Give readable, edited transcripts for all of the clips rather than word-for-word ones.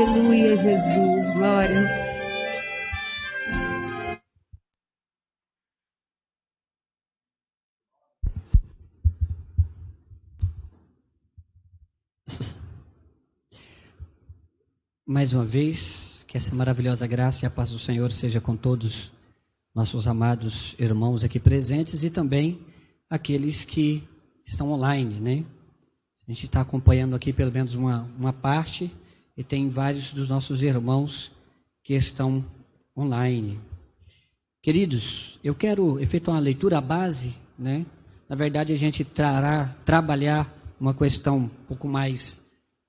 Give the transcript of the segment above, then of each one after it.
Aleluia, Jesus. Glórias. Mais uma vez, que essa maravilhosa graça e a paz do Senhor seja com todos nossos amados irmãos aqui presentes e também aqueles que estão online, né? A gente está acompanhando aqui pelo menos uma parte e tem vários dos nossos irmãos que estão online. Queridos, eu quero efetuar uma leitura à base, né? Na verdade, a gente trabalhar uma questão um pouco mais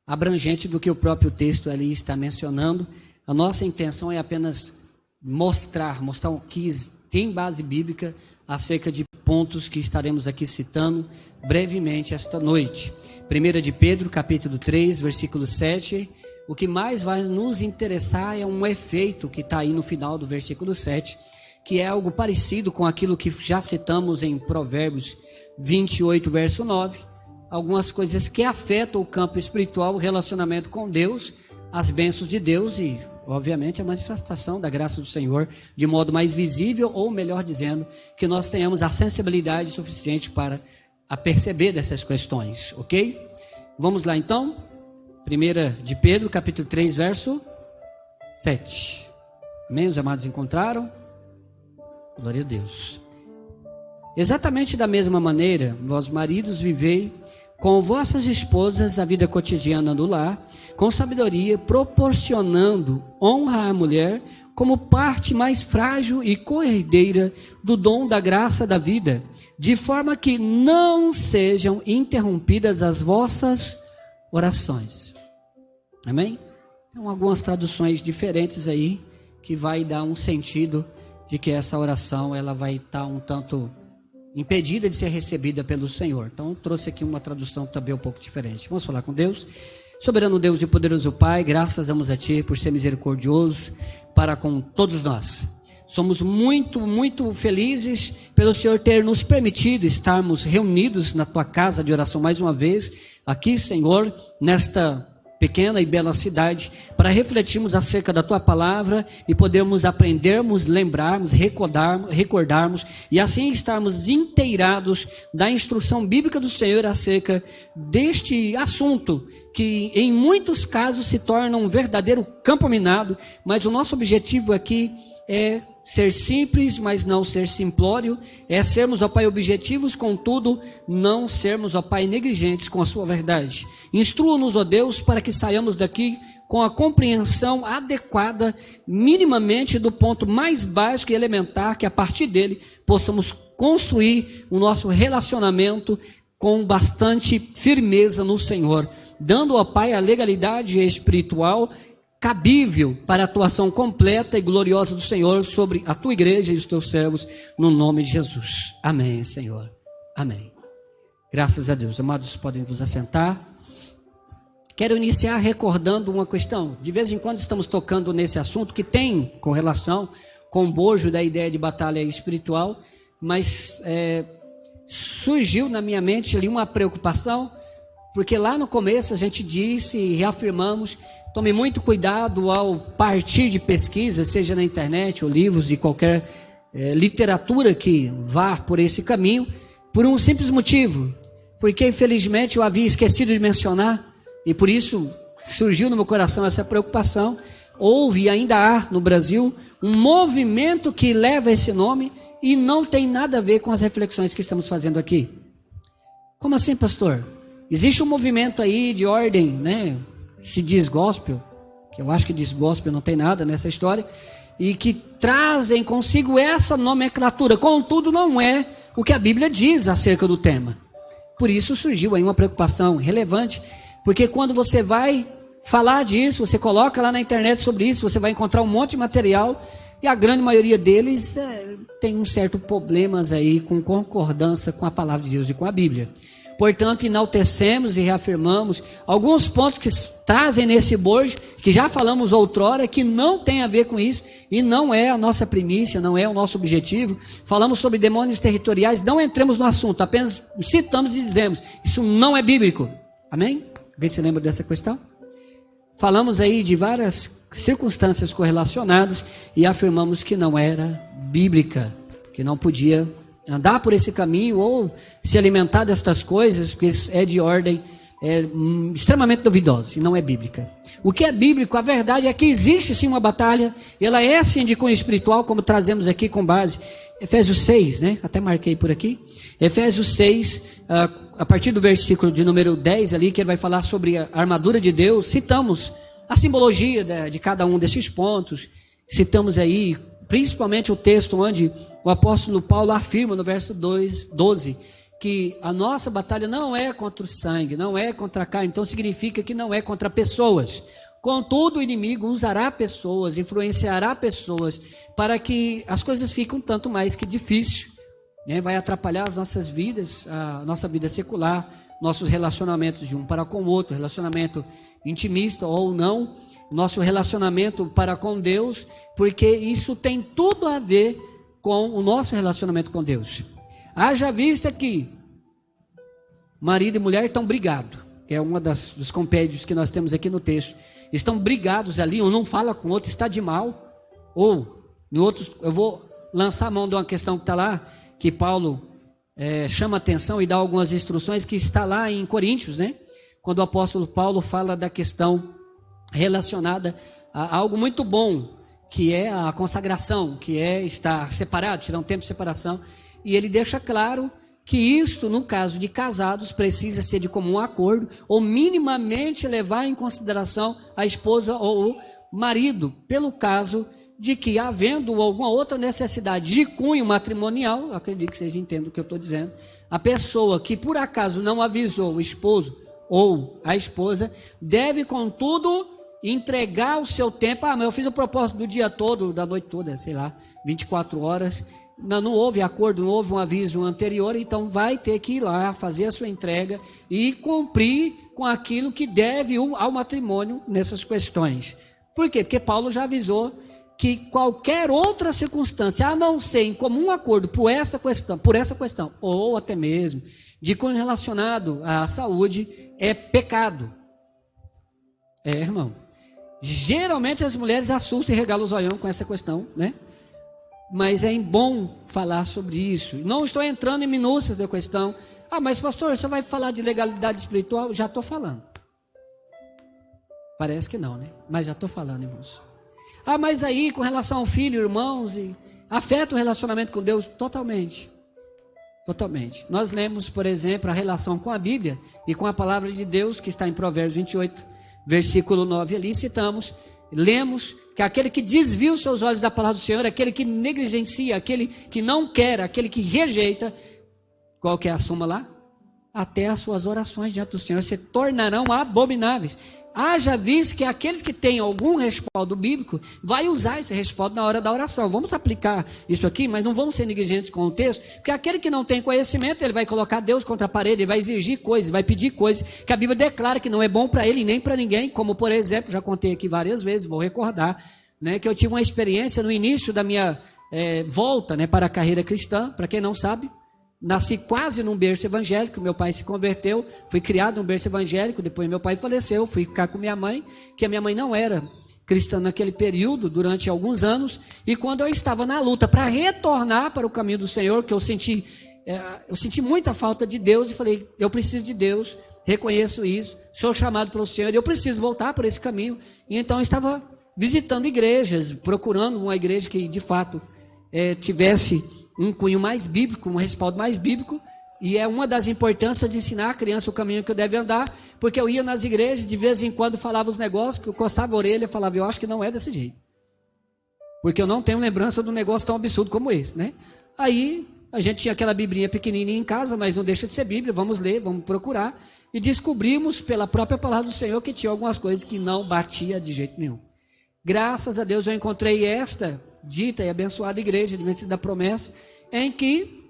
abrangente do que o próprio texto ali está mencionando. A nossa intenção é apenas mostrar o que tem base bíblica acerca de pontos que estaremos aqui citando brevemente esta noite. 1 de Pedro, capítulo 3, versículo 7. O que mais vai nos interessar é um efeito que está aí no final do versículo 7, que é algo parecido com aquilo que já citamos em Provérbios 28, verso 9. Algumas coisas que afetam o campo espiritual, o relacionamento com Deus, as bênçãos de Deus e, obviamente, a manifestação da graça do Senhor de modo mais visível, ou melhor dizendo, que nós tenhamos a sensibilidade suficiente para a perceber dessas questões, ok? Vamos lá então, 1 de Pedro, capítulo 3, verso 7. Amém? Os amados encontraram? Glória a Deus. Exatamente da mesma maneira, vós maridos vivei com vossas esposas a vida cotidiana no lar, com sabedoria, proporcionando honra à mulher como parte mais frágil e coerdeira do dom da graça da vida, de forma que não sejam interrompidas as vossas orações. Amém? Então, algumas traduções diferentes aí, que vai dar um sentido de que essa oração ela vai estar um tanto impedida de ser recebida pelo Senhor. Então, eu trouxe aqui uma tradução também um pouco diferente. Vamos falar com Deus. Soberano Deus e poderoso Pai, graças damos a Ti por ser misericordioso para com todos nós. Somos muito, muito felizes pelo Senhor ter nos permitido estarmos reunidos na Tua casa de oração mais uma vez, aqui, Senhor, nesta pequena e bela cidade, para refletirmos acerca da Tua palavra e podermos aprendermos, lembrarmos, recordarmos e assim estarmos inteirados da instrução bíblica do Senhor acerca deste assunto que em muitos casos se torna um verdadeiro campo minado, mas o nosso objetivo aqui é ser simples, mas não ser simplório, é sermos, ó Pai, objetivos, contudo, não sermos, ó Pai, negligentes com a sua verdade. Instrua-nos, ó Deus, para que saiamos daqui com a compreensão adequada, minimamente do ponto mais básico e elementar, que a partir dele possamos construir o nosso relacionamento com bastante firmeza no Senhor, dando, ó Pai, a legalidade espiritual cabível para a atuação completa e gloriosa do Senhor sobre a Tua igreja e os Teus servos, no nome de Jesus. Amém, Senhor. Amém. Graças a Deus. Amados, podem vos assentar. Quero iniciar recordando uma questão. De vez em quando estamos tocando nesse assunto que tem correlação com o bojo da ideia de batalha espiritual, mas surgiu na minha mente ali uma preocupação, porque lá no começo a gente disse e reafirmamos: tome muito cuidado ao partir de pesquisas, seja na internet ou livros de qualquer literatura que vá por esse caminho, por um simples motivo, porque infelizmente eu havia esquecido de mencionar, e por isso surgiu no meu coração essa preocupação. Houve e ainda há no Brasil um movimento que leva esse nome e não tem nada a ver com as reflexões que estamos fazendo aqui. Como assim, pastor? Existe um movimento aí de ordem, né? Se diz gospel, que eu acho que diz gospel, não tem nada nessa história, e que trazem consigo essa nomenclatura, contudo não é o que a Bíblia diz acerca do tema. Por isso surgiu aí uma preocupação relevante, porque quando você vai falar disso, você coloca lá na internet sobre isso, você vai encontrar um monte de material, e a grande maioria deles tem um certo problemas aí com concordância com a palavra de Deus e com a Bíblia. Portanto, enaltecemos e reafirmamos alguns pontos que trazem nesse bojo, que já falamos outrora, que não tem a ver com isso, e não é a nossa primícia, não é o nosso objetivo. Falamos sobre demônios territoriais, não entramos no assunto, apenas citamos e dizemos, isso não é bíblico. Amém? Alguém se lembra dessa questão? falamos aí de várias circunstâncias correlacionadas e afirmamos que não era bíblica, que não podia andar por esse caminho ou se alimentar destas coisas, porque é de ordem extremamente duvidosa e não é bíblica. O que é bíblico, a verdade é que existe sim uma batalha, ela é sim de cunho espiritual, como trazemos aqui com base Efésios 6, né? Até marquei por aqui. Efésios 6, a partir do versículo de número 10 ali, que ele vai falar sobre a armadura de Deus, citamos a simbologia de cada um desses pontos, citamos aí principalmente o texto onde o apóstolo Paulo afirma no verso 12, que a nossa batalha não é contra o sangue, não é contra a carne, então significa que não é contra pessoas. Contudo, o inimigo usará pessoas, influenciará pessoas, para que as coisas fiquem um tanto mais que difícil, né? Vai atrapalhar as nossas vidas, a nossa vida secular, nossos relacionamentos de um para com o outro, relacionamento intimista ou não, nosso relacionamento para com Deus, porque isso tem tudo a ver com o nosso relacionamento com Deus. Haja vista que marido e mulher estão brigados, é uma dos compêndios que nós temos aqui no texto, estão brigados ali, um não fala com o outro, está de mal, ou no outro, eu vou lançar a mão de uma questão que está lá, que Paulo chama atenção e dá algumas instruções, que está lá em Coríntios, né? Quando o apóstolo Paulo fala da questão relacionada a algo muito bom, que é a consagração, que é estar separado, tirar um tempo de separação, e ele deixa claro que isto, no caso de casados, precisa ser de comum acordo, ou minimamente levar em consideração a esposa ou o marido, pelo caso de que, havendo alguma outra necessidade de cunho matrimonial, acredito que vocês entendam o que eu estou dizendo, a pessoa que por acaso não avisou o esposo ou a esposa, deve, contudo, entregar o seu tempo. Mas eu fiz o propósito do dia todo, da noite toda, sei lá, 24 horas, não houve acordo, não houve um aviso anterior, então vai ter que ir lá, fazer a sua entrega e cumprir com aquilo que deve ao matrimônio nessas questões. Por quê? Porque Paulo já avisou que qualquer outra circunstância, a não ser em comum acordo por essa questão, ou até mesmo de cunho relacionado à saúde, é pecado. Irmão, geralmente as mulheres assustam e regalam os olhão com essa questão, né? Mas é bom falar sobre isso. Não estou entrando em minúcias da questão. Mas pastor, você vai falar de legalidade espiritual? Já estou falando. Parece que não, né? Mas já estou falando, irmãos. Mas aí com relação ao filho, irmãos, afeta o relacionamento com Deus? Totalmente. Totalmente. Nós lemos, por exemplo, a relação com a Bíblia e com a palavra de Deus, que está em Provérbios 28, versículo 9 ali, lemos que aquele que desvia os seus olhos da palavra do Senhor, aquele que negligencia, aquele que não quer, aquele que rejeita, qual que é a suma lá? Até as suas orações diante do Senhor se tornarão abomináveis. Haja visto que aqueles que têm algum respaldo bíblico, vai usar esse respaldo na hora da oração. Vamos aplicar isso aqui, mas não vamos ser negligentes com o texto, porque aquele que não tem conhecimento, ele vai colocar Deus contra a parede, ele vai exigir coisas, vai pedir coisas que a Bíblia declara que não é bom para ele nem para ninguém, como por exemplo, já contei aqui várias vezes, vou recordar, né, que eu tive uma experiência no início da minha volta, né, para a carreira cristã. Para quem não sabe, nasci quase num berço evangélico, meu pai se converteu, fui criado num berço evangélico, depois meu pai faleceu, fui ficar com minha mãe, que a minha mãe não era cristã naquele período, durante alguns anos, e quando eu estava na luta para retornar para o caminho do Senhor, que eu senti muita falta de Deus, e falei, eu preciso de Deus, reconheço isso, sou chamado pelo Senhor, eu preciso voltar por esse caminho, e então eu estava visitando igrejas, procurando uma igreja que de fato tivesse um cunho mais bíblico, um respaldo mais bíblico, e é uma das importâncias de ensinar a criança o caminho que eu deve andar, porque eu ia nas igrejas, de vez em quando falava os negócios, que eu coçava a orelha e falava, eu acho que não é desse jeito, porque eu não tenho lembrança de um negócio tão absurdo como esse, né? Aí a gente tinha aquela biblinha pequenininha em casa, mas não deixa de ser Bíblia, vamos ler, vamos procurar, e descobrimos pela própria palavra do Senhor que tinha algumas coisas que não batia de jeito nenhum. Graças a Deus eu encontrei esta dita e abençoada igreja Adventista da Promessa, em que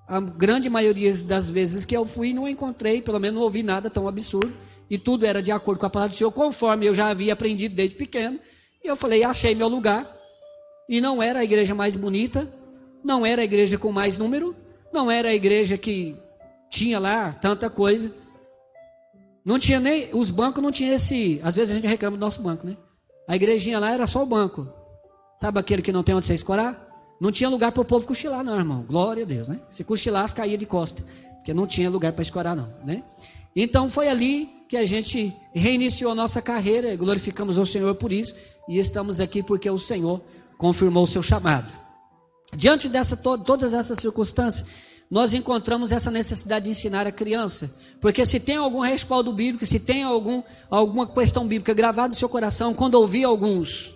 a grande maioria das vezes que eu fui, não encontrei, pelo menos não ouvi nada tão absurdo, e tudo era de acordo com a palavra do Senhor, conforme eu já havia aprendido desde pequeno, e eu falei, achei meu lugar, e não era a igreja mais bonita, não era a igreja com mais número, não era a igreja que tinha lá tanta coisa, Não tinha nem, os bancos não tinham esse, às vezes a gente reclama do nosso banco, né? A igrejinha lá era só o banco. Sabe aquele que não tem onde você escorar? Não tinha lugar para o povo cochilar, não, irmão. Glória a Deus, né? Se cochilasse, caía de costa, porque não tinha lugar para escorar, não, né? Então foi ali que a gente reiniciou a nossa carreira, glorificamos ao Senhor por isso, e estamos aqui porque o Senhor confirmou o seu chamado. Diante dessa, todas essas circunstâncias, nós encontramos essa necessidade de ensinar a criança, porque se tem algum respaldo bíblico, se tem alguma questão bíblica gravada no seu coração, quando ouvir alguns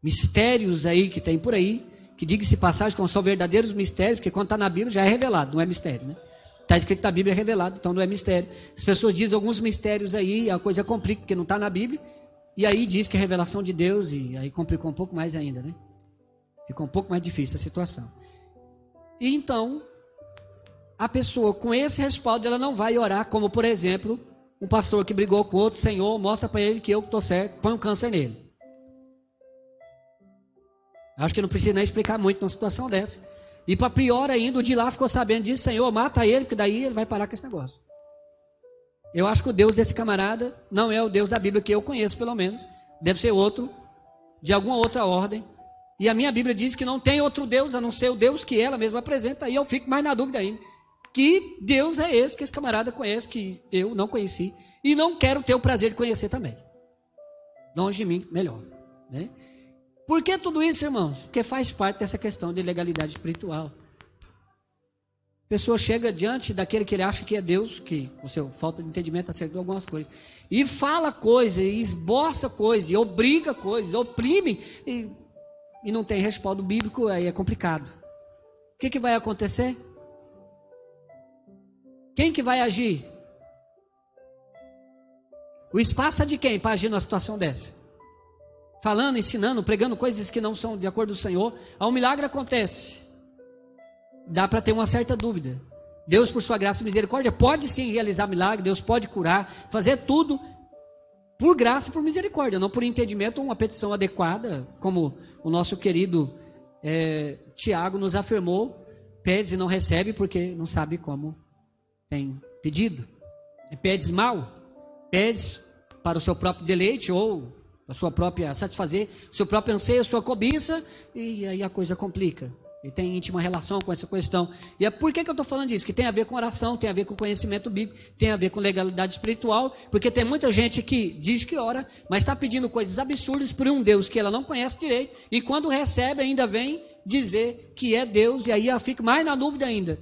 mistérios aí que tem por aí, que diga-se passagem, que são verdadeiros mistérios, porque quando está na Bíblia já é revelado, não é mistério, né? Está escrito na Bíblia, é revelado, então não é mistério. As pessoas dizem alguns mistérios aí, a coisa complica, porque não está na Bíblia, e aí diz que é revelação de Deus, e aí complicou um pouco mais ainda, né? Ficou um pouco mais difícil a situação. E então, a pessoa com esse respaldo, ela não vai orar, como por exemplo, um pastor que brigou com outro, Senhor, mostra para ele que eu estou certo, põe um câncer nele. Acho que não precisa nem explicar muito numa situação dessa. E para pior ainda, o de lá ficou sabendo disso, Senhor, mata ele, porque daí ele vai parar com esse negócio. Eu acho que o Deus desse camarada não é o Deus da Bíblia que eu conheço, pelo menos. Deve ser outro, de alguma outra ordem. E a minha Bíblia diz que não tem outro Deus, a não ser o Deus que ela mesma apresenta. Aí eu fico mais na dúvida ainda. Que Deus é esse que esse camarada conhece, que eu não conheci. E não quero ter o prazer de conhecer também. Longe de mim, melhor, né? Por que tudo isso, irmãos? Porque faz parte dessa questão de legalidade espiritual. A pessoa chega diante daquele que ele acha que é Deus, que com seu falta de entendimento acertou algumas coisas, e fala coisas, e esboça coisas, e obriga coisas, oprime, e não tem respaldo bíblico, aí é complicado. O que vai acontecer? Quem que vai agir? O espaço é de quem para agir numa situação dessa? Falando, ensinando, pregando coisas que não são de acordo com o Senhor, um milagre acontece. Dá para ter uma certa dúvida. Deus, por sua graça e misericórdia, pode sim realizar milagre, Deus pode curar, fazer tudo por graça e por misericórdia, não por entendimento ou uma petição adequada, como o nosso querido Tiago nos afirmou, pedes e não recebe porque não sabe como tem pedido. Pedes mal, pedes para o seu próprio deleite ou a sua própria, satisfazer o seu próprio anseio, a sua cobiça, e aí a coisa complica. E tem íntima relação com essa questão. E é por que eu estou falando disso? Que tem a ver com oração, tem a ver com conhecimento bíblico, tem a ver com legalidade espiritual, porque tem muita gente que diz que ora, mas está pedindo coisas absurdas por um Deus que ela não conhece direito, e quando recebe ainda vem dizer que é Deus, e aí ela fica mais na dúvida ainda.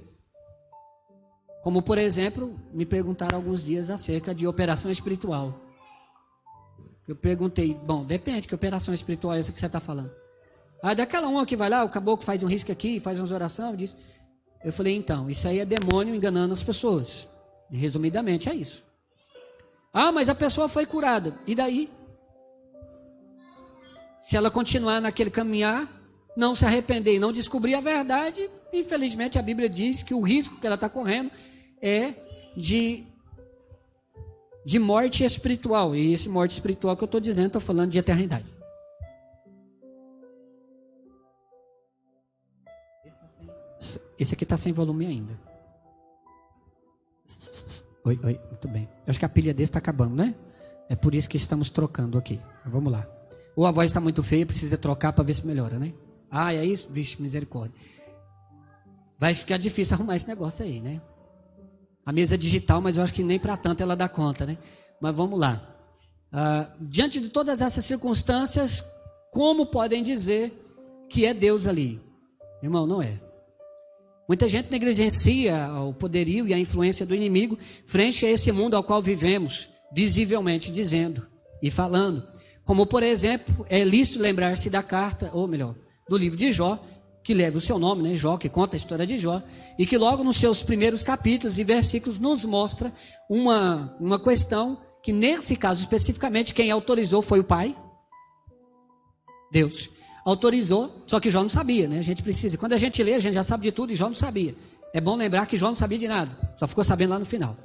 Como por exemplo, me perguntaram alguns dias acerca de operação espiritual. Eu perguntei, bom, depende, que operação espiritual é essa que você está falando? Ah, daquela uma que vai lá, o caboclo faz um risco aqui, faz umas orações, diz. Eu falei, então, isso aí é demônio enganando as pessoas. Resumidamente, é isso. Ah, mas a pessoa foi curada. E daí? Se ela continuar naquele caminhar, não se arrepender e não descobrir a verdade, infelizmente a Bíblia diz que o risco que ela está correndo é de morte espiritual. E esse morte espiritual que eu estou dizendo, estou falando de eternidade. Esse aqui está sem volume ainda. Oi, muito bem. Eu acho que a pilha desse está acabando, né? É por isso que estamos trocando aqui. Vamos lá. Ou a voz está muito feia, precisa trocar para ver se melhora, né? Ah, é isso? Vixe, misericórdia. Vai ficar difícil arrumar esse negócio aí, né? A mesa é digital, mas eu acho que nem para tanto ela dá conta, né? Mas vamos lá. Diante de todas essas circunstâncias, como podem dizer que é Deus ali? Irmão, não é. Muita gente negligencia o poderio e a influência do inimigo frente a esse mundo ao qual vivemos, visivelmente dizendo e falando. Como, por exemplo, é lícito lembrar-se da carta, ou melhor, do livro de Jó, que leva o seu nome, né? Jó, que conta a história de Jó, e que logo nos seus primeiros capítulos e versículos nos mostra uma questão que, nesse caso especificamente, quem autorizou foi o Pai, Deus. Autorizou, só que Jó não sabia, né? A gente precisa, quando a gente lê, a gente já sabe de tudo e Jó não sabia. É bom lembrar que Jó não sabia de nada, só ficou sabendo lá no final.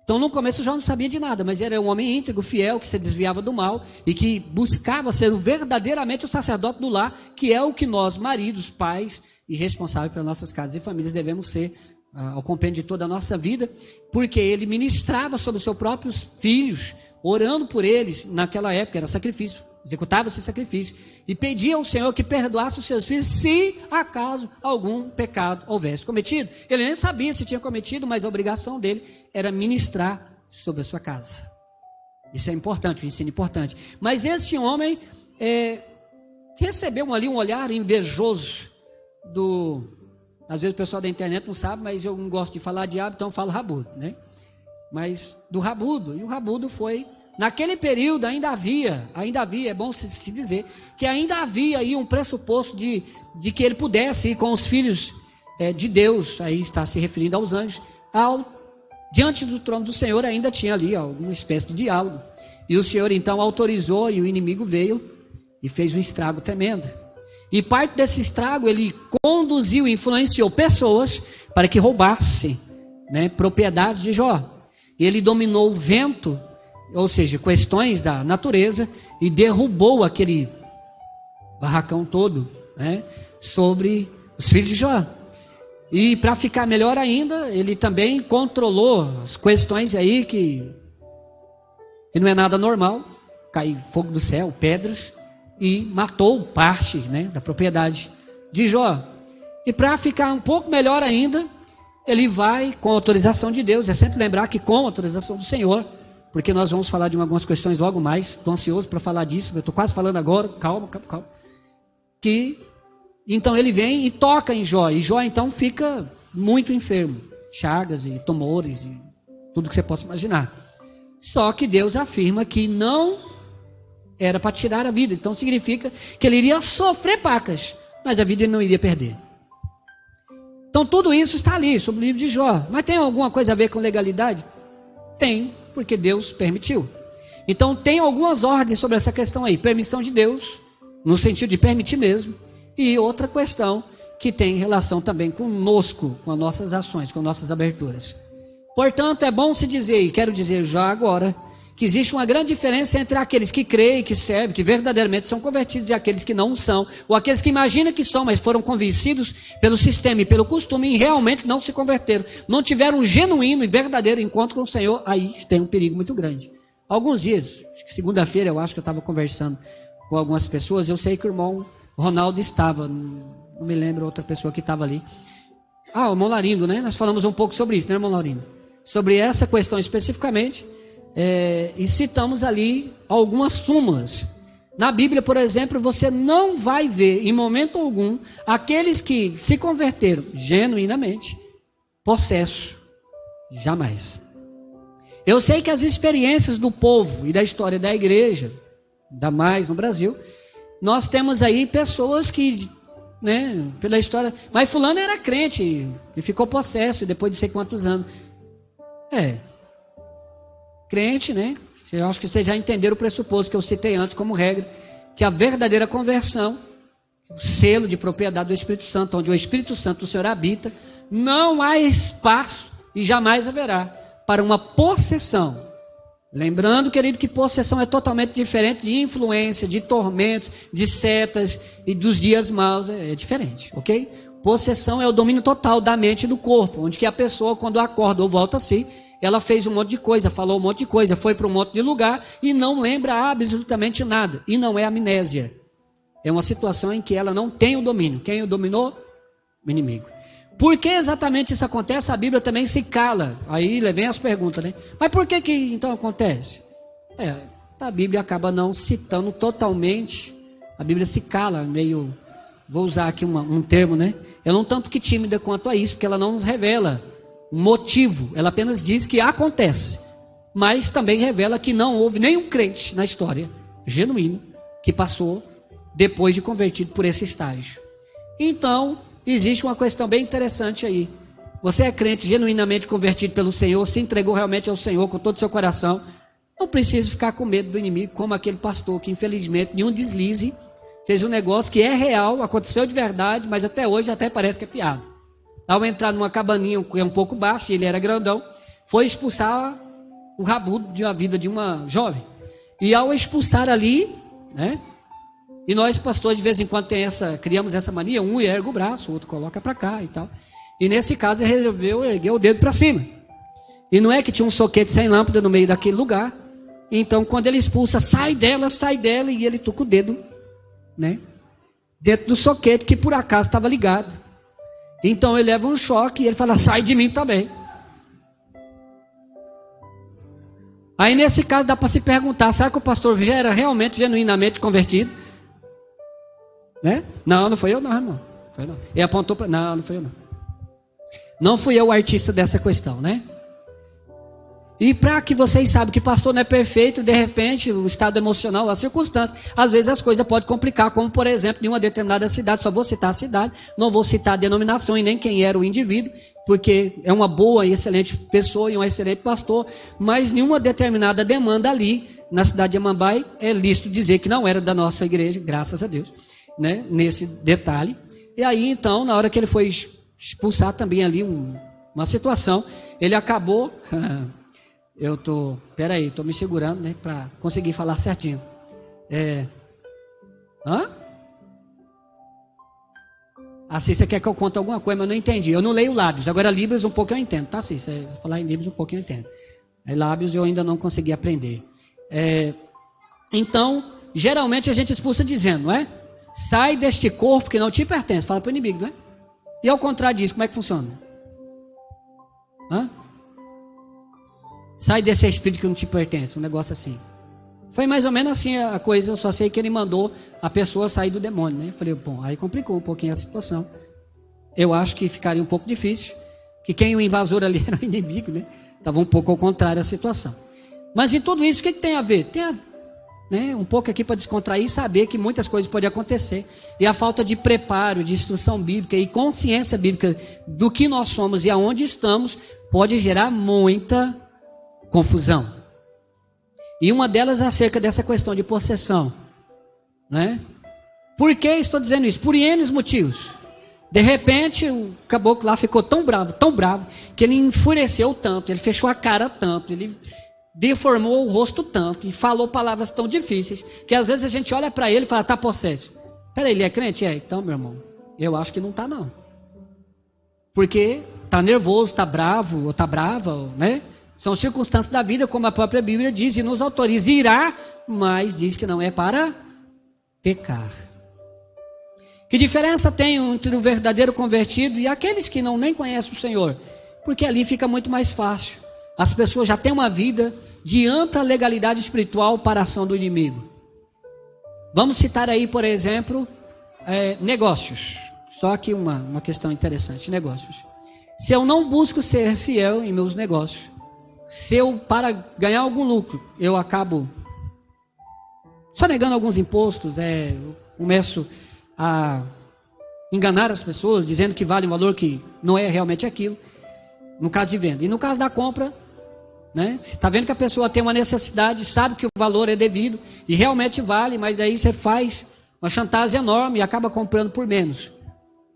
Então no começo Jó não sabia de nada, mas era um homem íntegro, fiel, que se desviava do mal e que buscava ser verdadeiramente o sacerdote do lar, que é o que nós, maridos, pais e responsáveis pelas nossas casas e famílias devemos ser ao compêndio de toda a nossa vida, porque ele ministrava sobre os seus próprios filhos, orando por eles. Naquela época era sacrifício, executava esse sacrifício, e pedia ao Senhor que perdoasse os seus filhos, se acaso algum pecado houvesse cometido. Ele nem sabia se tinha cometido, mas a obrigação dele era ministrar sobre a sua casa. Isso é importante, um ensino importante. Mas esse homem recebeu ali um olhar invejoso às vezes o pessoal da internet não sabe, mas eu não gosto de falar diabo, então eu falo rabudo, né? Mas do rabudo, e o rabudo foi, naquele período ainda havia, é bom se dizer, que ainda havia aí um pressuposto de que ele pudesse ir com os filhos de Deus, aí está se referindo aos anjos, diante do trono do Senhor ainda tinha ali alguma espécie de diálogo, e o Senhor então autorizou, e o inimigo veio e fez um estrago tremendo. E parte desse estrago, ele conduziu, influenciou pessoas para que roubassem, né, propriedades de Jó. Ele dominou o vento, ou seja, questões da natureza, e derrubou aquele barracão todo, né, sobre os filhos de Jó. E para ficar melhor ainda, ele também controlou as questões aí que não é nada normal, caiu fogo do céu, pedras, e matou parte, né, da propriedade de Jó. E para ficar um pouco melhor ainda, ele vai com a autorização de Deus. É sempre lembrar que com a autorização do Senhor, porque nós vamos falar de algumas questões logo mais. Estou ansioso para falar disso, eu estou quase falando agora, calma. Então ele vem e toca em Jó, e Jó então fica muito enfermo, chagas e tumores e tudo que você possa imaginar. Só que Deus afirma que não era para tirar a vida, então significa que ele iria sofrer pacas, mas a vida ele não iria perder. Então tudo isso está ali, sobre o livro de Jó. Mas tem alguma coisa a ver com legalidade? Tem, porque Deus permitiu. Então tem algumas ordens sobre essa questão aí, permissão de Deus, no sentido de permitir mesmo, e outra questão que tem relação também conosco, com as nossas ações, com nossas aberturas. Portanto, é bom se dizer, e quero dizer já agora, que existe uma grande diferença entre aqueles que creem, que servem, que verdadeiramente são convertidos, e aqueles que não são, ou aqueles que imaginam que são, mas foram convencidos pelo sistema e pelo costume, e realmente não se converteram, não tiveram um genuíno e verdadeiro encontro com o Senhor. Aí tem um perigo muito grande. Alguns dias, segunda-feira eu acho que eu estava conversando com algumas pessoas, eu sei que o irmão Ronaldo estava, não me lembro outra pessoa que estava ali. O irmão Laurindo, né? Nós falamos um pouco sobre isso, né, irmão Laurindo? Sobre essa questão especificamente. E citamos ali algumas súmulas. Na Bíblia, por exemplo, você não vai ver em momento algum aqueles que se converteram genuinamente possesso. Jamais. Eu sei que as experiências do povo e da história da igreja, ainda mais no Brasil, nós temos aí pessoas que, né, pela história, mas fulano era crente e ficou possesso depois de sei quantos anos. Crente, né? Eu acho que vocês já entenderam o pressuposto que eu citei antes como regra, que a verdadeira conversão, o selo de propriedade do Espírito Santo, onde o Espírito Santo do Senhor habita, não há espaço e jamais haverá para uma possessão. Lembrando, querido, que possessão é totalmente diferente de influência, de tormentos, de setas e dos dias maus, é diferente, ok? Possessão é o domínio total da mente e do corpo, onde que a pessoa, quando acorda ou volta a si, ela fez um monte de coisa, falou um monte de coisa, foi para um monte de lugar e não lembra absolutamente nada. E não é amnésia. É uma situação em que ela não tem o domínio. Quem o dominou? O inimigo. Por que exatamente isso acontece? A Bíblia também se cala. Aí vem as perguntas, né? Mas por que então acontece? A Bíblia acaba não citando totalmente. A Bíblia se cala, meio... Vou usar aqui um termo, né? Ela não tanto que tímida quanto a isso, porque ela não nos revela motivo, ela apenas diz que acontece, mas também revela que não houve nenhum crente na história genuíno que passou depois de convertido por esse estágio. Então, existe uma questão bem interessante aí. Você é crente genuinamente convertido pelo Senhor, se entregou realmente ao Senhor com todo o seu coração, não precisa ficar com medo do inimigo, como aquele pastor que infelizmente, em um deslize, fez um negócio que é real, aconteceu de verdade, mas até hoje até parece que é piada. Ao entrar numa cabaninha que é um pouco baixa, ele era grandão, foi expulsar o rabudo de uma vida de uma jovem. E ao expulsar ali, né? E nós, pastores, de vez em quando criamos essa mania, um ergue o braço, o outro coloca para cá e tal. E nesse caso ele resolveu erguer o dedo para cima. E não é que tinha um soquete sem lâmpada no meio daquele lugar. Então quando ele expulsa, sai dela, e ele toca o dedo, né, dentro do soquete que por acaso estava ligado. Então ele leva um choque e ele fala, sai de mim também. Aí nesse caso dá para se perguntar, será que o pastor era realmente, genuinamente convertido? Né? Não foi eu não, irmão. Foi não. Ele apontou para... Não foi eu não. Não fui eu o artista dessa questão, né? E para que vocês saibam que pastor não é perfeito, de repente o estado emocional, as circunstâncias, às vezes as coisas podem complicar, como por exemplo, em uma determinada cidade, só vou citar a cidade, não vou citar a denominação e nem quem era o indivíduo, porque é uma boa e excelente pessoa e um excelente pastor, mas nenhuma determinada demanda ali, na cidade de Amambai, é lícito dizer que não era da nossa igreja, graças a Deus, né? Nesse detalhe. E aí então, na hora que ele foi expulsar também ali uma situação, ele acabou... estou me segurando, né, para conseguir falar certinho. Cícia quer que eu conte alguma coisa, mas eu não entendi. Eu não leio Lábios. Agora Libras um pouco eu entendo, tá, Cícia? Se eu falar em Libras um pouco eu entendo. Lábios eu ainda não consegui aprender. Então, geralmente a gente expulsa dizendo, não é? Sai deste corpo que não te pertence. Fala para o inimigo, não é? E ao contrário disso, como é que funciona? Sai desse espírito que não te pertence, um negócio assim. Foi mais ou menos assim a coisa, eu só sei que ele mandou a pessoa sair do demônio, né? Eu falei, bom, aí complicou um pouquinho a situação. Eu acho que ficaria um pouco difícil, que quem o invasor ali era o inimigo, né? Estava um pouco ao contrário a situação. Mas em tudo isso, o que tem a ver? Tem né, um pouco aqui para descontrair e saber que muitas coisas podem acontecer. E a falta de preparo, de instrução bíblica e consciência bíblica do que nós somos e aonde estamos, pode gerar muita confusão. E uma delas é acerca dessa questão de possessão, né? Por que estou dizendo isso? Por N motivos. De repente o caboclo lá ficou tão bravo, que ele enfureceu tanto, ele fechou a cara tanto, ele deformou o rosto tanto e falou palavras tão difíceis, que às vezes a gente olha para ele e fala, está possesso. Peraí, ele é crente? Então, meu irmão, eu acho que não está não. Porque está nervoso, está bravo, ou está brava, né? São circunstâncias da vida, como a própria Bíblia diz, e nos autoriza irá, mas diz que não é para pecar. Que diferença tem entre o verdadeiro convertido e aqueles que nem conhecem o Senhor? Porque ali fica muito mais fácil. As pessoas já têm uma vida de ampla legalidade espiritual para a ação do inimigo. Vamos citar aí, por exemplo, negócios. Só aqui uma questão interessante, negócios. Se eu não busco ser fiel em meus negócios, se eu, para ganhar algum lucro, eu acabo só negando alguns impostos, eu começo a enganar as pessoas, dizendo que vale um valor que não é realmente aquilo, no caso de venda. E no caso da compra, né, você está vendo que a pessoa tem uma necessidade, sabe que o valor é devido, e realmente vale, mas aí você faz uma chantagem enorme e acaba comprando por menos.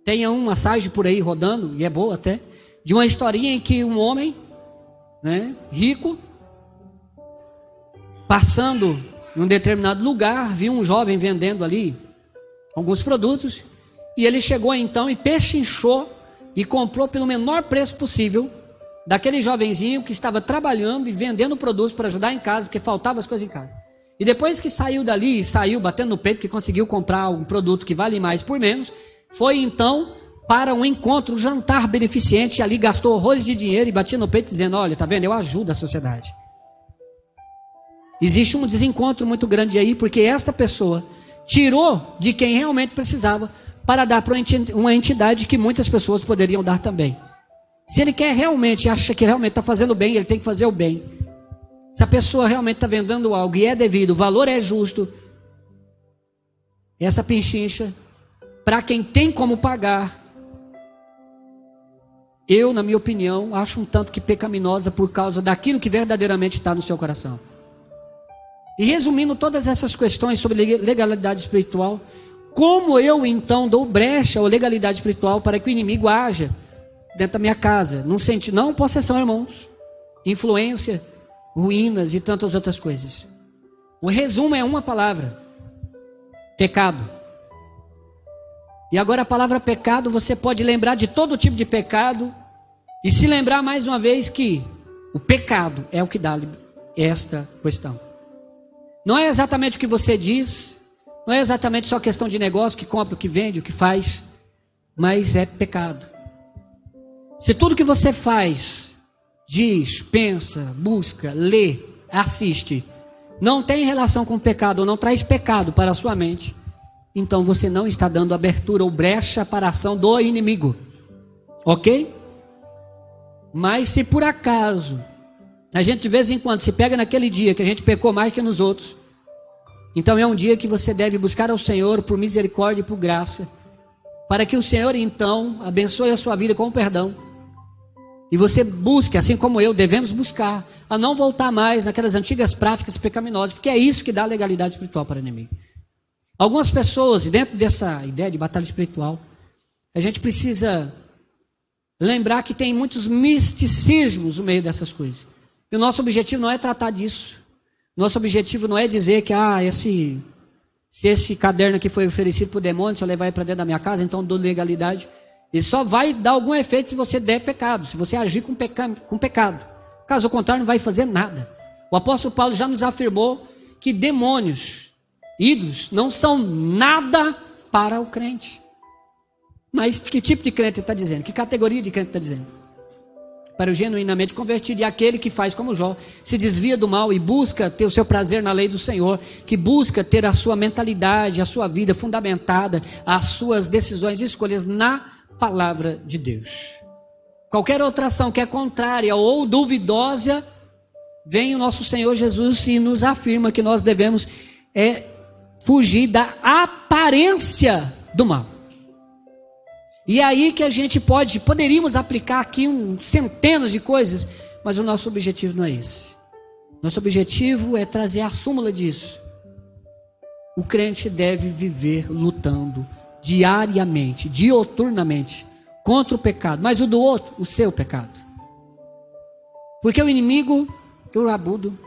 Tem uma massagem por aí rodando, e é boa até, de uma historinha em que um homem, né, rico, passando em um determinado lugar, viu um jovem vendendo ali alguns produtos, e ele chegou então e pechinchou e comprou pelo menor preço possível daquele jovenzinho que estava trabalhando e vendendo produtos para ajudar em casa, porque faltavam as coisas em casa. E depois que saiu dali, saiu batendo no peito que conseguiu comprar um produto que vale mais por menos, foi então para um encontro, um jantar beneficente, e ali gastou horrores de dinheiro e batia no peito dizendo, olha, tá vendo, eu ajudo a sociedade. Existe um desencontro muito grande aí, porque esta pessoa tirou de quem realmente precisava para dar para uma entidade que muitas pessoas poderiam dar também. Se ele quer realmente, acha que realmente está fazendo bem, ele tem que fazer o bem. Se a pessoa realmente está vendendo algo e é devido, o valor é justo, essa pechincha, para quem tem como pagar, eu, na minha opinião, acho um tanto que pecaminosa por causa daquilo que verdadeiramente está no seu coração. E resumindo todas essas questões sobre legalidade espiritual, como eu então dou brecha ou legalidade espiritual para que o inimigo haja dentro da minha casa? Não possessão, irmãos, influência, ruínas e tantas outras coisas. O resumo é uma palavra: pecado. E agora a palavra pecado, você pode lembrar de todo tipo de pecado e se lembrar mais uma vez que o pecado é o que dá esta questão. Não é exatamente o que você diz, não é exatamente só questão de negócio, que compra, o que vende, o que faz, mas é pecado. Se tudo que você faz, diz, pensa, busca, lê, assiste, não tem relação com o pecado, ou não traz pecado para a sua mente, então você não está dando abertura ou brecha para a ação do inimigo. Ok? Mas se por acaso a gente de vez em quando se pega naquele dia que a gente pecou mais que nos outros, então é um dia que você deve buscar ao Senhor por misericórdia e por graça, para que o Senhor então abençoe a sua vida com perdão. E você busque, assim como eu, devemos buscar a não voltar mais naquelas antigas práticas pecaminosas, porque é isso que dá legalidade espiritual para o inimigo. Algumas pessoas, dentro dessa ideia de batalha espiritual, a gente precisa lembrar que tem muitos misticismos no meio dessas coisas. E o nosso objetivo não é tratar disso. Nosso objetivo não é dizer que se esse caderno aqui foi oferecido para o demônio, se eu levar ele para dentro da minha casa, então dou legalidade. Ele só vai dar algum efeito se você der pecado, se você agir com pecado. Caso contrário, não vai fazer nada. O apóstolo Paulo já nos afirmou que demônios, ídolos, não são nada para o crente. Mas que tipo de crente ele está dizendo? Que categoria de crente está dizendo? Para o genuinamente convertido, e aquele que faz como Jó, se desvia do mal e busca ter o seu prazer na lei do Senhor, que busca ter a sua mentalidade, a sua vida fundamentada, as suas decisões e escolhas na palavra de Deus. Qualquer outra ação que é contrária ou duvidosa, vem o nosso Senhor Jesus e nos afirma que nós devemos fugir da aparência do mal. E é aí que a gente poderíamos aplicar aqui centenas de coisas, mas o nosso objetivo não é esse. Nosso objetivo é trazer a súmula disso. O crente deve viver lutando diariamente, dioturnamente, contra o pecado, mas o do outro, o seu pecado. Porque o inimigo, o rabudo,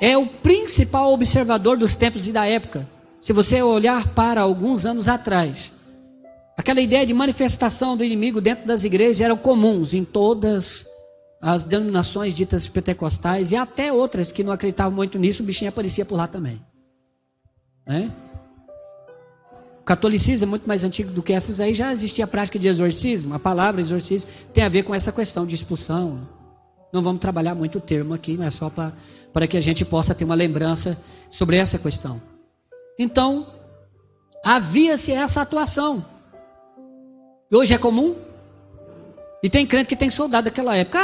é o principal observador dos tempos e da época. Se você olhar para alguns anos atrás, aquela ideia de manifestação do inimigo dentro das igrejas eram comuns em todas as denominações ditas pentecostais e até outras que não acreditavam muito nisso, o bichinho aparecia por lá também. Né? O catolicismo é muito mais antigo do que essas aí, já existia a prática de exorcismo. A palavra exorcismo tem a ver com essa questão de expulsão. Não vamos trabalhar muito o termo aqui, mas só para que a gente possa ter uma lembrança sobre essa questão. Então, havia-se essa atuação. Hoje é comum. E tem crente que tem soldado daquela época.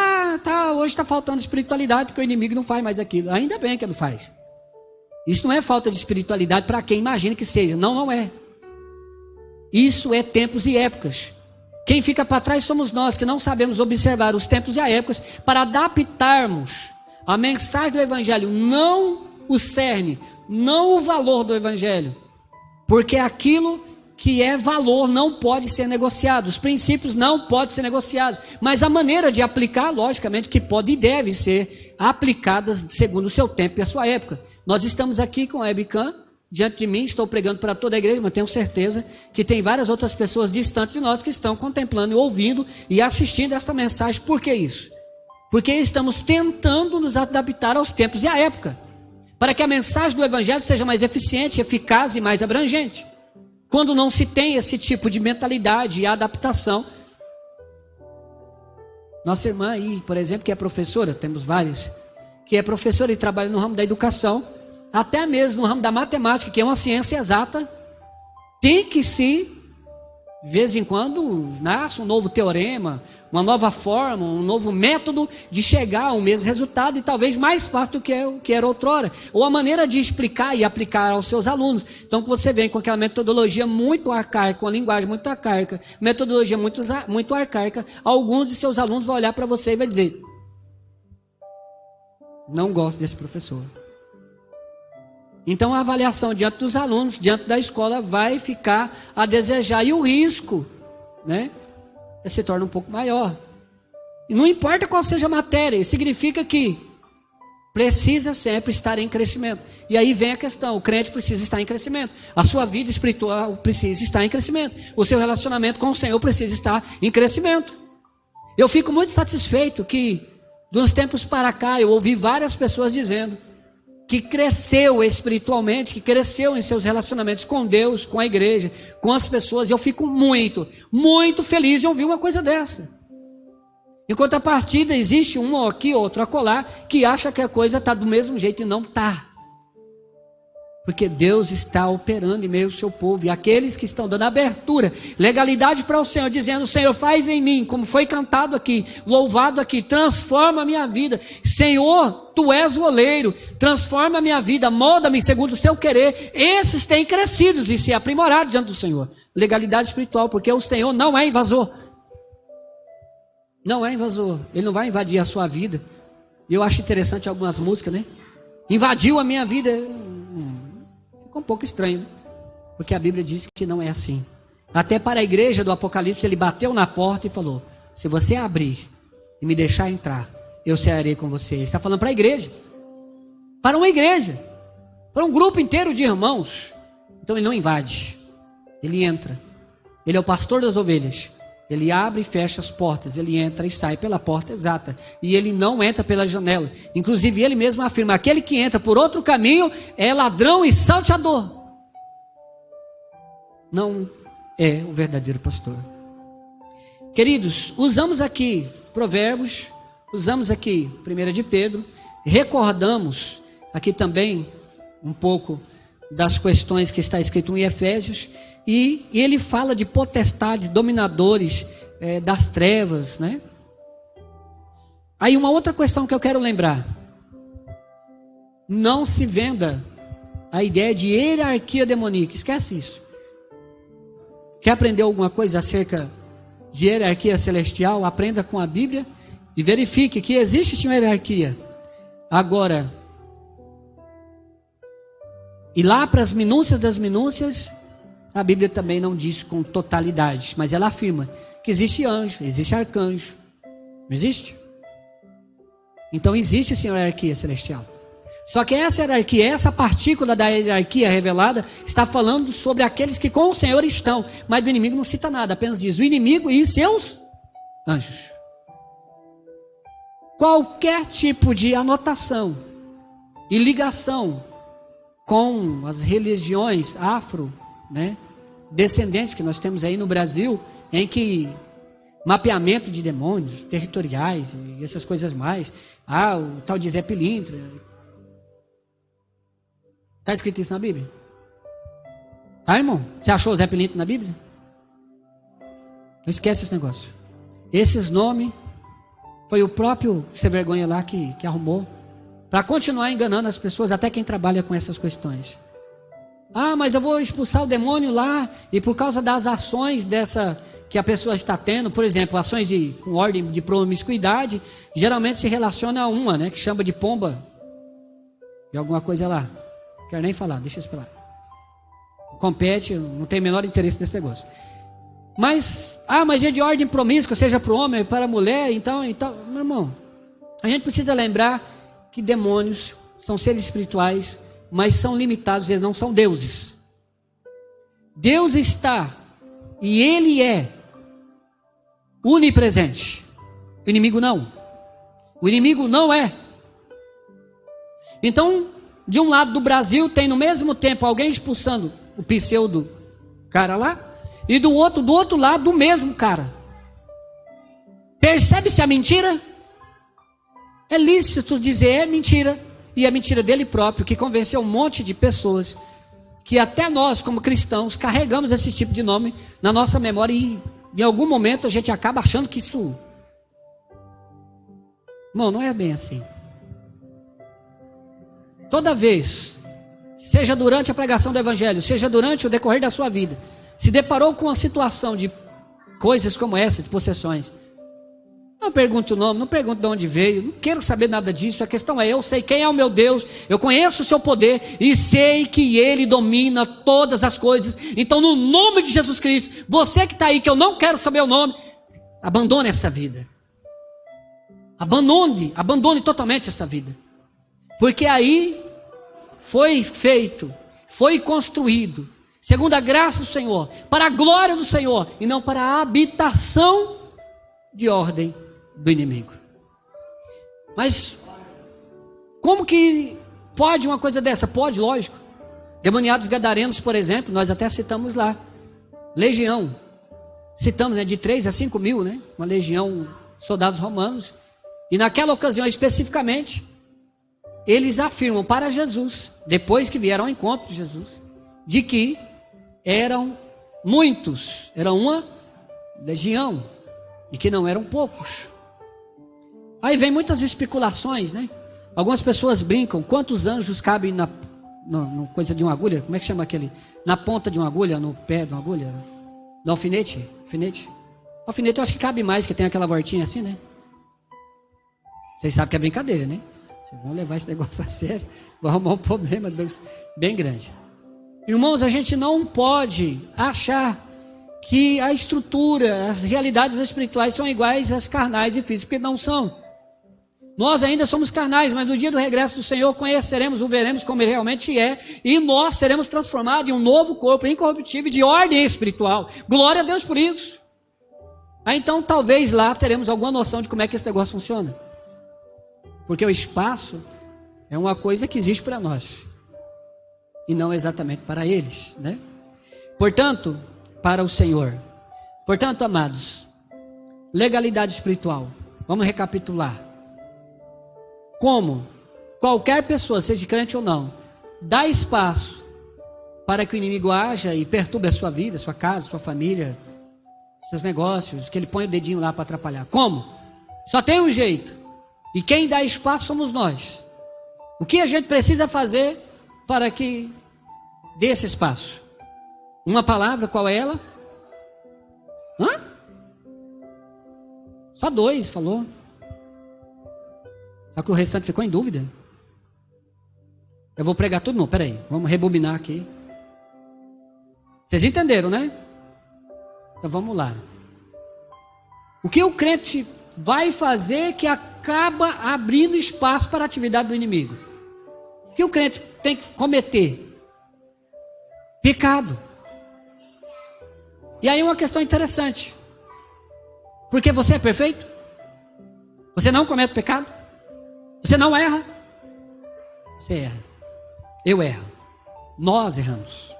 Hoje está faltando espiritualidade porque o inimigo não faz mais aquilo. Ainda bem que não faz. Isso não é falta de espiritualidade para quem imagina que seja. Não, não é. Isso é tempos e épocas. Quem fica para trás somos nós, que não sabemos observar os tempos e as épocas para adaptarmos a mensagem do Evangelho, não o cerne, não o valor do Evangelho. Porque aquilo que é valor não pode ser negociado, os princípios não podem ser negociados, mas a maneira de aplicar, logicamente, que pode e deve ser aplicadas segundo o seu tempo e a sua época. Nós estamos aqui com a webcam, diante de mim, estou pregando para toda a igreja, mas tenho certeza que tem várias outras pessoas distantes de nós que estão contemplando e ouvindo e assistindo esta mensagem. Por que isso? Porque estamos tentando nos adaptar aos tempos e à época, para que a mensagem do Evangelho seja mais eficiente, eficaz e mais abrangente. Quando não se tem esse tipo de mentalidade e adaptação. Nossa irmã aí, por exemplo, que é professora, temos várias, que é professora e trabalha no ramo da educação, até mesmo no ramo da matemática, que é uma ciência exata, tem que se, de vez em quando, nasce um novo teorema, uma nova forma, um novo método de chegar ao mesmo resultado e talvez mais fácil do que o que era outrora. Ou a maneira de explicar e aplicar aos seus alunos. Então, que você vem com aquela metodologia muito arcaica, uma linguagem muito arcaica, metodologia muito arcaica, alguns de seus alunos vão olhar para você e vai dizer: não gosto desse professor. Então a avaliação diante dos alunos, diante da escola, vai ficar a desejar. E o risco, né, se torna um pouco maior. E não importa qual seja a matéria, significa que precisa sempre estar em crescimento. E aí vem a questão, o crente precisa estar em crescimento. A sua vida espiritual precisa estar em crescimento. O seu relacionamento com o Senhor precisa estar em crescimento. Eu fico muito satisfeito que, de uns tempos para cá, eu ouvi várias pessoas dizendo que cresceu espiritualmente, que cresceu em seus relacionamentos com Deus, com a igreja, com as pessoas. E eu fico muito, muito feliz de ouvir uma coisa dessa. Em contrapartida, existe um aqui, outro acolá, que acha que a coisa está do mesmo jeito e não está. Porque Deus está operando em meio ao seu povo. E aqueles que estão dando abertura, legalidade para o Senhor, dizendo: Senhor, faz em mim, como foi cantado aqui, louvado aqui, transforma a minha vida. Senhor, Tu és o oleiro, transforma a minha vida, molda-me segundo o seu querer. Esses têm crescido e se aprimorado diante do Senhor. Legalidade espiritual, porque o Senhor não é invasor. Não é invasor, Ele não vai invadir a sua vida. Eu acho interessante algumas músicas, né? Invadiu a minha vida. Ficou um pouco estranho, né? Porque a Bíblia diz que não é assim. Até para a igreja do Apocalipse, Ele bateu na porta e falou: se você abrir e me deixar entrar, eu cearei com você. Ele está falando para a igreja, para uma igreja, para um grupo inteiro de irmãos. Então Ele não invade, Ele entra. Ele é o pastor das ovelhas. Ele abre e fecha as portas, ele entra e sai pela porta exata. E ele não entra pela janela. Inclusive ele mesmo afirma: aquele que entra por outro caminho é ladrão e salteador. Não é o verdadeiro pastor. Queridos, usamos aqui Provérbios, usamos aqui 1 de Pedro, recordamos aqui também um pouco das questões que está escrito em Efésios. E ele fala de potestades, dominadores das trevas, né? Aí uma outra questão que eu quero lembrar: não se venda a ideia de hierarquia demoníaca. Esquece isso. Quer aprender alguma coisa acerca de hierarquia celestial? Aprenda com a Bíblia e verifique que existe sim uma hierarquia. Agora, e lá para as minúcias das minúcias, a Bíblia também não diz com totalidade, mas ela afirma que existe anjo, existe arcanjo. Não existe? Então existe sim a hierarquia celestial. Só que essa hierarquia, essa partícula da hierarquia revelada, está falando sobre aqueles que com o Senhor estão. Mas do inimigo não cita nada, apenas diz o inimigo e seus anjos. Qualquer tipo de anotação e ligação com as religiões afro, né, descendentes que nós temos aí no Brasil, em que mapeamento de demônios territoriais e essas coisas mais, o tal de Zé Pilintra, está escrito isso na Bíblia? Tá, irmão? Você achou o Zé Pilintra na Bíblia? Não esquece esse negócio. Esses nomes foi o próprio sem vergonha lá que arrumou para continuar enganando as pessoas, até quem trabalha com essas questões. Mas eu vou expulsar o demônio lá, e por causa das ações dessa que a pessoa está tendo, por exemplo, ações com ordem de promiscuidade, geralmente se relaciona a uma, né, que chama de pomba, e alguma coisa lá. Não quero nem falar, deixa isso para lá. Compete, não tem o menor interesse nesse negócio. Mas é de ordem promíscua, seja para o homem ou para a mulher, então, meu irmão, a gente precisa lembrar que demônios são seres espirituais, mas são limitados, eles não são deuses. Deus está, e Ele é onipresente. O inimigo não. O inimigo não é. Então, de um lado do Brasil, tem no mesmo tempo alguém expulsando o pseudo cara lá, e do outro lado, o mesmo cara. Percebe-se a mentira? É lícito dizer é mentira. E a mentira dele próprio, que convenceu um monte de pessoas, que até nós, como cristãos, carregamos esse tipo de nome na nossa memória, e em algum momento a gente acaba achando que isso... Não é bem assim. Toda vez, seja durante a pregação do Evangelho, seja durante o decorrer da sua vida, se deparou com uma situação de coisas como essa, de possessões, não pergunte o nome, não pergunte de onde veio, não quero saber nada disso. A questão é: eu sei quem é o meu Deus, eu conheço o seu poder e sei que Ele domina todas as coisas. Então, no nome de Jesus Cristo, você que está aí, que eu não quero saber o nome, abandone essa vida. Abandone totalmente essa vida. Porque aí foi feito, foi construído, segundo a graça do Senhor, para a glória do Senhor, e não para a habitação de ordem do inimigo. Mas como que pode uma coisa dessa? Pode, lógico. Demoniados gadarenos, por exemplo, nós até citamos lá. Legião. Citamos, né, de 3 a 5 mil, né? Uma legião, soldados romanos. E naquela ocasião especificamente, eles afirmam para Jesus, depois que vieram ao encontro de Jesus, de que eram muitos, era uma legião, e que não eram poucos. Aí vem muitas especulações, né? Algumas pessoas brincam, quantos anjos cabem na coisa de uma agulha? Como é que chama aquele? Na ponta de uma agulha, no pé de uma agulha? No alfinete? Alfinete eu acho que cabe mais, que tem aquela voltinha assim, né? Vocês sabem que é brincadeira, né? Vocês vão levar esse negócio a sério, vai arrumar um problema bem grande. Irmãos, a gente não pode achar que a estrutura, as realidades espirituais são iguais às carnais e físicas, porque não são. Nós ainda somos carnais, mas no dia do regresso do Senhor conheceremos, o veremos como ele realmente é, e nós seremos transformados em um novo corpo incorruptível de ordem espiritual. Glória a Deus por isso. Aí então talvez lá teremos alguma noção de como é que esse negócio funciona. Porque o espaço é uma coisa que existe para nós, e não exatamente para eles, né? Portanto, para o Senhor. Portanto, amados, legalidade espiritual. Vamos recapitular. Como qualquer pessoa, seja crente ou não, dá espaço para que o inimigo haja e perturbe a sua vida, sua casa, sua família, seus negócios, que ele põe o dedinho lá para atrapalhar. Como? Só tem um jeito. E quem dá espaço somos nós. O que a gente precisa fazer para que dê esse espaço? Uma palavra, qual é ela? Só 2 falou. Só que o restante ficou em dúvida. Eu vou pregar tudo, não, peraí, vamos rebobinar aqui. Vocês entenderam, né? Então vamos lá. O que o crente vai fazer que acaba abrindo espaço para a atividade do inimigo? O que o crente tem que cometer? Pecado. E aí uma questão interessante. Porque você é perfeito? Você não comete pecado? Você não erra? Você erra. Eu erro. Nós erramos.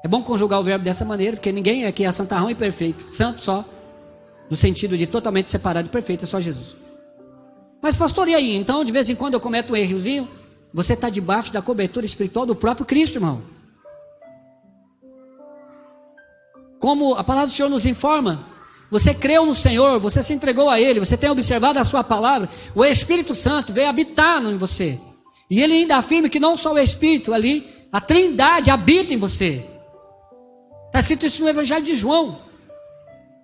É bom conjugar o verbo dessa maneira, porque ninguém aqui é santarrão e perfeito. Santo só, no sentido de totalmente separado e perfeito, é só Jesus. Mas pastor, e aí? Então de vez em quando eu cometo um errozinho. Você está debaixo da cobertura espiritual do próprio Cristo, irmão. Como a palavra do Senhor nos informa, você creu no Senhor, você se entregou a Ele, você tem observado a sua palavra, o Espírito Santo veio habitar em você. E Ele ainda afirma que não só o Espírito ali, a Trindade habita em você. Está escrito isso no Evangelho de João.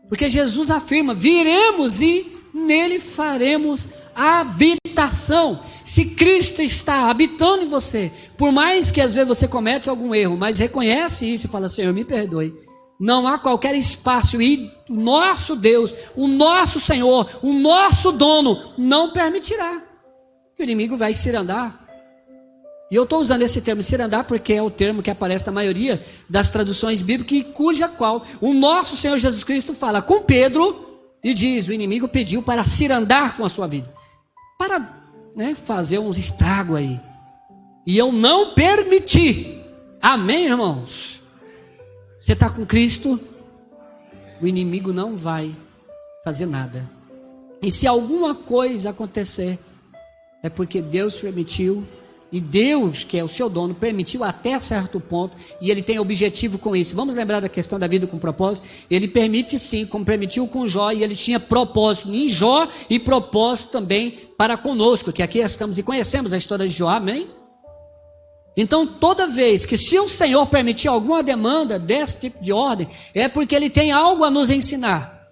Porque Jesus afirma, viremos e nele faremos habitação. Se Cristo está habitando em você, por mais que às vezes você cometa algum erro, mas reconhece isso e fala, Senhor, me perdoe. Não há qualquer espaço, e o nosso Deus, o nosso Senhor, o nosso dono, não permitirá que o inimigo vai cirandar. E eu estou usando esse termo cirandar porque é o termo que aparece na maioria das traduções bíblicas, cuja qual o nosso Senhor Jesus Cristo fala com Pedro e diz, o inimigo pediu para cirandar com a sua vida, para fazer uns estragos aí, e eu não permiti. Amém, irmãos? Você está com Cristo, o inimigo não vai fazer nada. E se alguma coisa acontecer, é porque Deus permitiu, e Deus, que é o seu dono, permitiu até certo ponto, e Ele tem objetivo com isso. Vamos lembrar da questão da vida com propósito? Ele permite sim, como permitiu com Jó, e Ele tinha propósito em Jó, e propósito também para conosco, que aqui estamos e conhecemos a história de Jó, amém? Então toda vez que se o Senhor permitir alguma demanda desse tipo de ordem, é porque Ele tem algo a nos ensinar,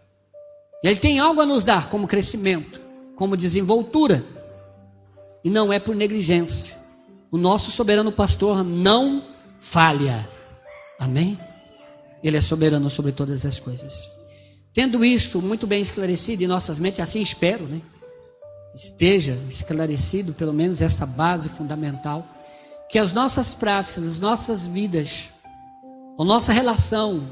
Ele tem algo a nos dar como crescimento, como desenvoltura, e não é por negligência. O nosso soberano pastor não falha, amém? Ele é soberano sobre todas as coisas. Tendo isto muito bem esclarecido em nossas mentes, assim espero, esteja esclarecido pelo menos essa base fundamental, que as nossas práticas, as nossas vidas, a nossa relação,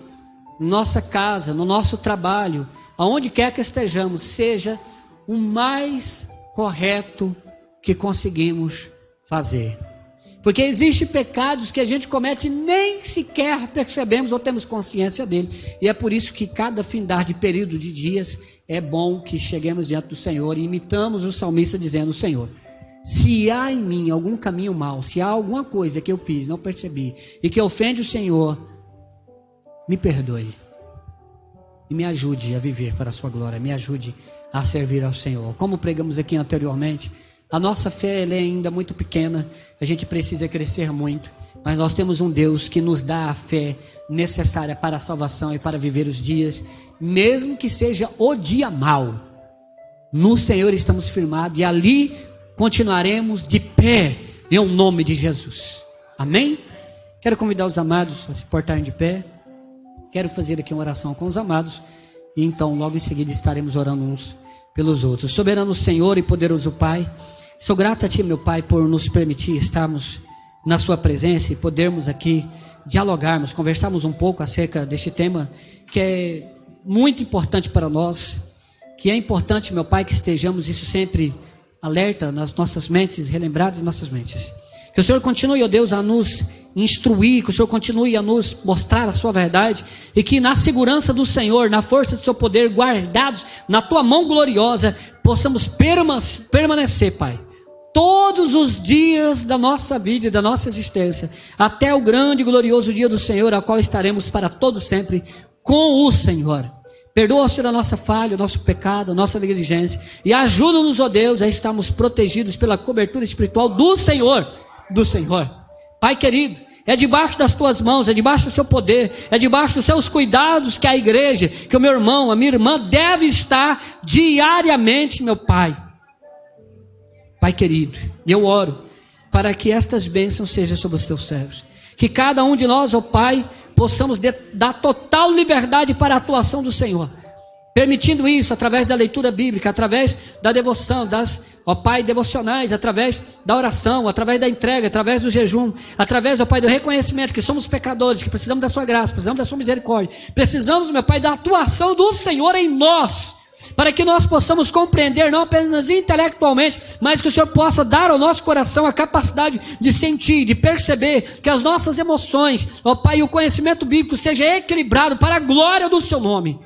nossa casa, no nosso trabalho, aonde quer que estejamos, seja o mais correto que conseguimos fazer. Porque existem pecados que a gente comete e nem sequer percebemos ou temos consciência dele. E é por isso que cada findar de período de dias é bom que cheguemos diante do Senhor e imitamos o salmista dizendo: Senhor, se há em mim algum caminho mau, se há alguma coisa que eu fiz, não percebi, e que ofende o Senhor, me perdoe. E me ajude a viver para a sua glória, me ajude a servir ao Senhor. Como pregamos aqui anteriormente, a nossa fé ela é ainda muito pequena, a gente precisa crescer muito, mas nós temos um Deus que nos dá a fé necessária para a salvação e para viver os dias, mesmo que seja o dia mau. No Senhor estamos firmados e ali continuaremos de pé, em nome de Jesus. Amém? Quero convidar os amados a se portarem de pé. Quero fazer aqui uma oração com os amados e então logo em seguida estaremos orando uns pelos outros. Soberano Senhor e poderoso Pai, sou grato a Ti, meu Pai, por nos permitir estarmos na Sua presença e podermos aqui dialogarmos, conversarmos um pouco acerca deste tema que é muito importante para nós, que é importante, meu Pai, que estejamos isso sempre alerta nas nossas mentes, relembrados em nossas mentes. Que o Senhor continue, ó Deus, a nos instruir, que o Senhor continue a nos mostrar a sua verdade e que na segurança do Senhor, na força do seu poder, guardados na tua mão gloriosa, possamos permanecer, Pai, todos os dias da nossa vida e da nossa existência, até o grande e glorioso dia do Senhor, ao qual estaremos para todo sempre com o Senhor. Perdoa, Senhor, a nossa falha, o nosso pecado, a nossa negligência e ajuda-nos, ó Deus, a estarmos protegidos pela cobertura espiritual do Senhor, Pai querido, é debaixo das tuas mãos, é debaixo do seu poder, é debaixo dos seus cuidados que a igreja, que o meu irmão, a minha irmã deve estar diariamente, meu Pai. Pai querido, eu oro para que estas bênçãos sejam sobre os teus servos, que cada um de nós, ó Pai, possamos dar total liberdade para a atuação do Senhor, permitindo isso através da leitura bíblica, através da devoção, das, ó Pai, devocionais, através da oração, através da entrega, através do jejum, através, ó Pai, do reconhecimento que somos pecadores, que precisamos da sua graça, precisamos da sua misericórdia, precisamos, meu Pai, da atuação do Senhor em nós, para que nós possamos compreender, não apenas intelectualmente, mas que o Senhor possa dar ao nosso coração a capacidade de sentir, de perceber, que as nossas emoções, ó Pai, o conhecimento bíblico seja equilibrado para a glória do seu nome,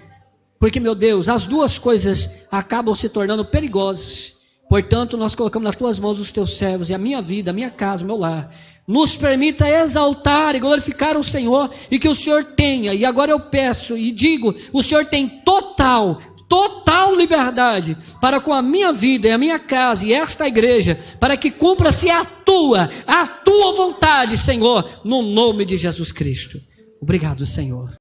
porque, meu Deus, as duas coisas acabam se tornando perigosas. Portanto, nós colocamos nas tuas mãos os teus servos e a minha vida, a minha casa, o meu lar. Nos permita exaltar e glorificar o Senhor e que o Senhor tenha, e agora eu peço e digo, o Senhor tem total liberdade para com a minha vida e a minha casa e esta igreja, para que cumpra-se a tua vontade, Senhor, no nome de Jesus Cristo. Obrigado, Senhor.